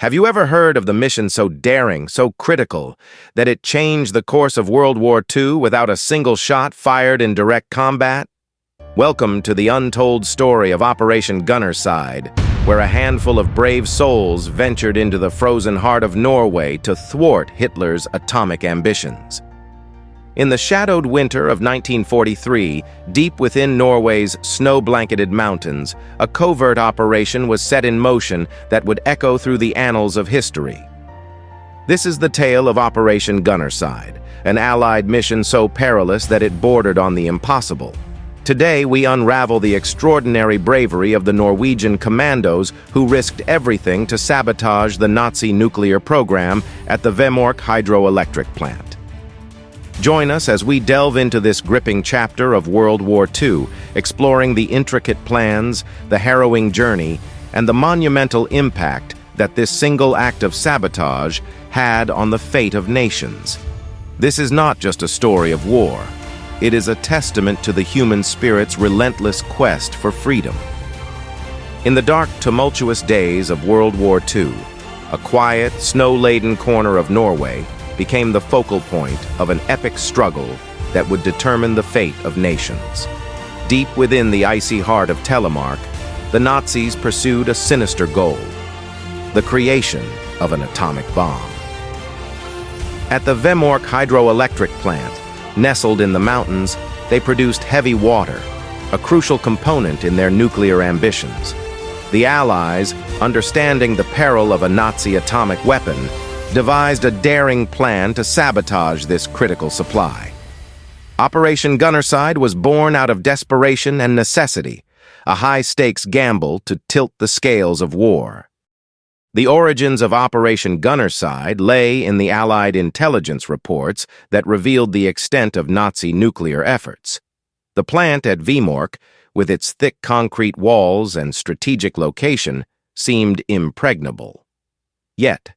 Have you ever heard of the mission so daring, so critical, that it changed the course of World War II without a single shot fired in direct combat? Welcome to the untold story of Operation Gunnerside, where a handful of brave souls ventured into the frozen heart of Norway to thwart Hitler's atomic ambitions. In the shadowed winter of 1943, deep within Norway's snow-blanketed mountains, a covert operation was set in motion that would echo through the annals of history. This is the tale of Operation Gunnerside, an Allied mission so perilous that it bordered on the impossible. Today, we unravel the extraordinary bravery of the Norwegian commandos who risked everything to sabotage the Nazi nuclear program at the Vemork Hydroelectric Plant. Join us as we delve into this gripping chapter of World War II, exploring the intricate plans, the harrowing journey, and the monumental impact that this single act of sabotage had on the fate of nations. This is not just a story of war. It is a testament to the human spirit's relentless quest for freedom. In the dark, tumultuous days of World War II, a quiet, snow-laden corner of Norway became the focal point of an epic struggle that would determine the fate of nations. Deep within the icy heart of Telemark, the Nazis pursued a sinister goal: the creation of an atomic bomb. At the Vemork Hydroelectric Plant, nestled in the mountains, they produced heavy water, a crucial component in their nuclear ambitions. The Allies, understanding the peril of a Nazi atomic weapon, devised a daring plan to sabotage this critical supply. Operation Gunnerside was born out of desperation and necessity, a high-stakes gamble to tilt the scales of war. The origins of Operation Gunnerside lay in the Allied intelligence reports that revealed the extent of Nazi nuclear efforts. The plant at Vemork, with its thick concrete walls and strategic location, seemed impregnable. Yet,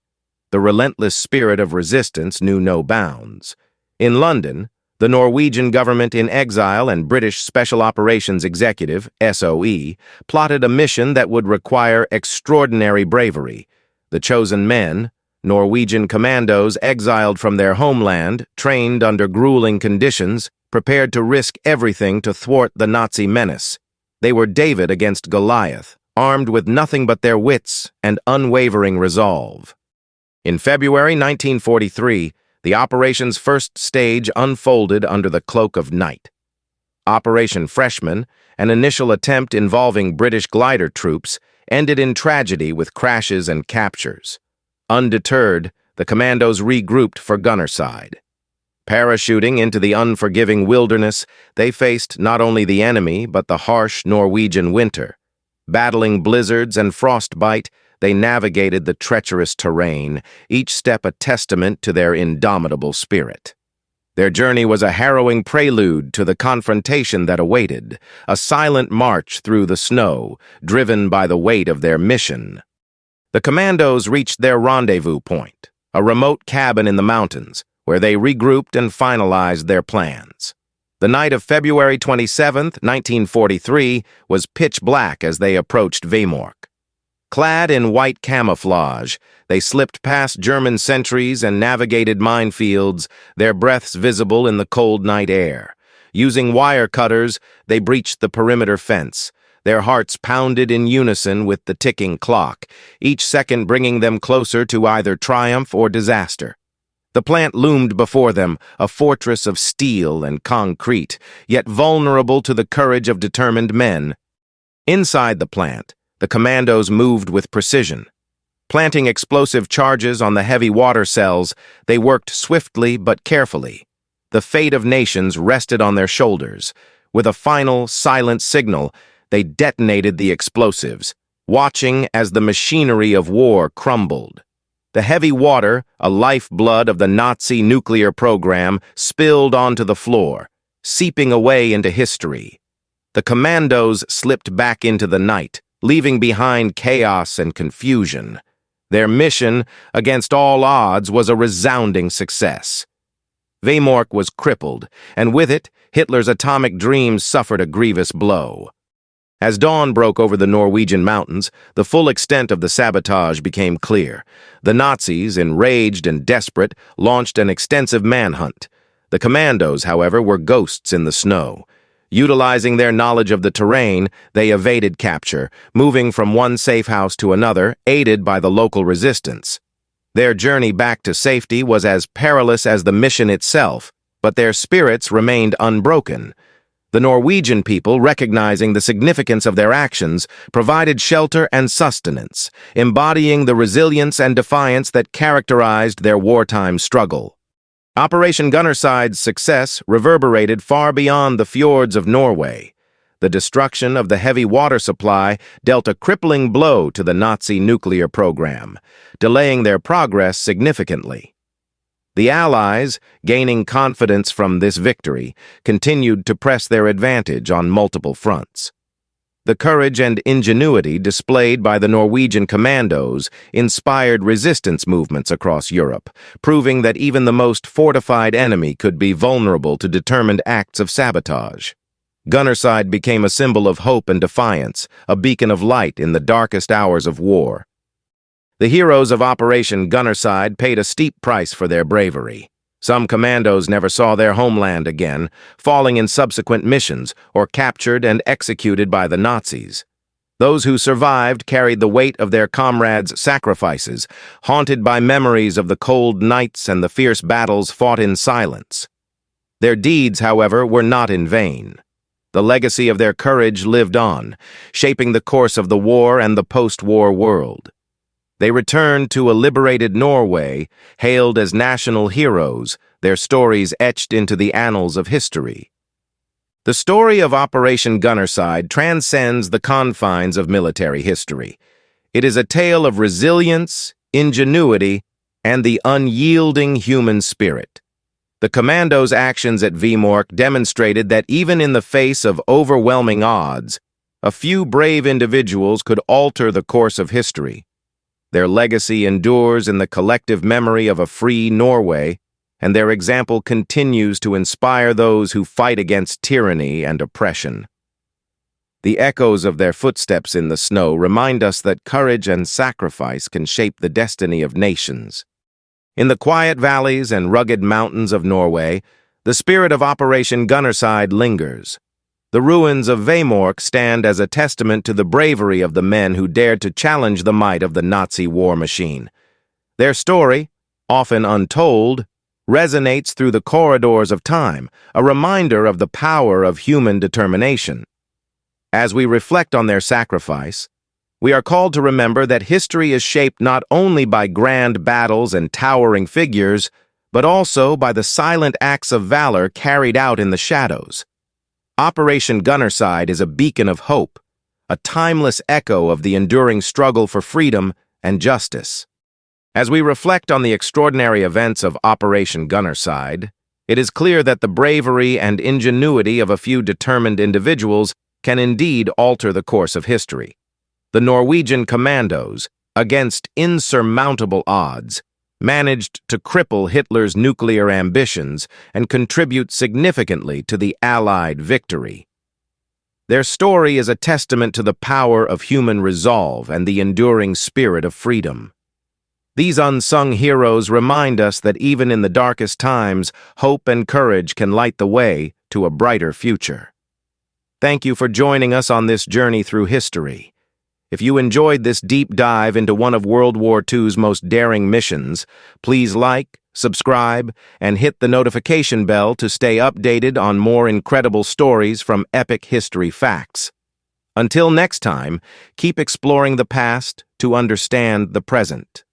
the relentless spirit of resistance knew no bounds. In London, the Norwegian government in exile and British Special Operations Executive, SOE, plotted a mission that would require extraordinary bravery. The chosen men, Norwegian commandos exiled from their homeland, trained under grueling conditions, prepared to risk everything to thwart the Nazi menace. They were David against Goliath, armed with nothing but their wits and unwavering resolve. In February 1943, the operation's first stage unfolded under the cloak of night. Operation Freshman, an initial attempt involving British glider troops, ended in tragedy with crashes and captures. Undeterred, the commandos regrouped for Gunnerside. Parachuting into the unforgiving wilderness, they faced not only the enemy but the harsh Norwegian winter. Battling blizzards and frostbite, they navigated the treacherous terrain, each step a testament to their indomitable spirit. Their journey was a harrowing prelude to the confrontation that awaited, a silent march through the snow, driven by the weight of their mission. The commandos reached their rendezvous point, a remote cabin in the mountains, where they regrouped and finalized their plans. The night of February 27, 1943, was pitch black as they approached Vemork. Clad in white camouflage, they slipped past German sentries and navigated minefields, their breaths visible in the cold night air. Using wire cutters, they breached the perimeter fence. Their hearts pounded in unison with the ticking clock, each second bringing them closer to either triumph or disaster. The plant loomed before them, a fortress of steel and concrete, yet vulnerable to the courage of determined men. Inside the plant, the commandos moved with precision. Planting explosive charges on the heavy water cells, they worked swiftly but carefully. The fate of nations rested on their shoulders. With a final, silent signal, they detonated the explosives, watching as the machinery of war crumbled. The heavy water, a lifeblood of the Nazi nuclear program, spilled onto the floor, seeping away into history. The commandos slipped back into the night, leaving behind chaos and confusion. Their mission, against all odds, was a resounding success. Vemork was crippled, and with it, Hitler's atomic dreams suffered a grievous blow. As dawn broke over the Norwegian mountains, the full extent of the sabotage became clear. The Nazis, enraged and desperate, launched an extensive manhunt. The commandos, however, were ghosts in the snow. Utilizing their knowledge of the terrain, they evaded capture, moving from one safe house to another, aided by the local resistance. Their journey back to safety was as perilous as the mission itself, but their spirits remained unbroken. The Norwegian people, recognizing the significance of their actions, provided shelter and sustenance, embodying the resilience and defiance that characterized their wartime struggle. Operation Gunnerside's success reverberated far beyond the fjords of Norway. The destruction of the heavy water supply dealt a crippling blow to the Nazi nuclear program, delaying their progress significantly. The Allies, gaining confidence from this victory, continued to press their advantage on multiple fronts. The courage and ingenuity displayed by the Norwegian commandos inspired resistance movements across Europe, proving that even the most fortified enemy could be vulnerable to determined acts of sabotage. Gunnerside became a symbol of hope and defiance, a beacon of light in the darkest hours of war. The heroes of Operation Gunnerside paid a steep price for their bravery. Some commandos never saw their homeland again, falling in subsequent missions or captured and executed by the Nazis. Those who survived carried the weight of their comrades' sacrifices, haunted by memories of the cold nights and the fierce battles fought in silence. Their deeds, however, were not in vain. The legacy of their courage lived on, shaping the course of the war and the post-war world. They returned to a liberated Norway, hailed as national heroes, their stories etched into the annals of history. The story of Operation Gunnerside transcends the confines of military history. It is a tale of resilience, ingenuity, and the unyielding human spirit. The commandos' actions at Vemork demonstrated that even in the face of overwhelming odds, a few brave individuals could alter the course of history. Their legacy endures in the collective memory of a free Norway, and their example continues to inspire those who fight against tyranny and oppression. The echoes of their footsteps in the snow remind us that courage and sacrifice can shape the destiny of nations. In the quiet valleys and rugged mountains of Norway, the spirit of Operation Gunnerside lingers. The ruins of Vemork stand as a testament to the bravery of the men who dared to challenge the might of the Nazi war machine. Their story, often untold, resonates through the corridors of time, a reminder of the power of human determination. As we reflect on their sacrifice, we are called to remember that history is shaped not only by grand battles and towering figures, but also by the silent acts of valor carried out in the shadows. Operation Gunnerside is a beacon of hope, a timeless echo of the enduring struggle for freedom and justice. As we reflect on the extraordinary events of Operation Gunnerside, it is clear that the bravery and ingenuity of a few determined individuals can indeed alter the course of history. The Norwegian commandos, against insurmountable odds, managed to cripple Hitler's nuclear ambitions and contribute significantly to the Allied victory. Their story is a testament to the power of human resolve and the enduring spirit of freedom. These unsung heroes remind us that even in the darkest times, hope and courage can light the way to a brighter future. Thank you for joining us on this journey through history. If you enjoyed this deep dive into one of World War II's most daring missions, please like, subscribe, and hit the notification bell to stay updated on more incredible stories from epic history facts. Until next time, keep exploring the past to understand the present.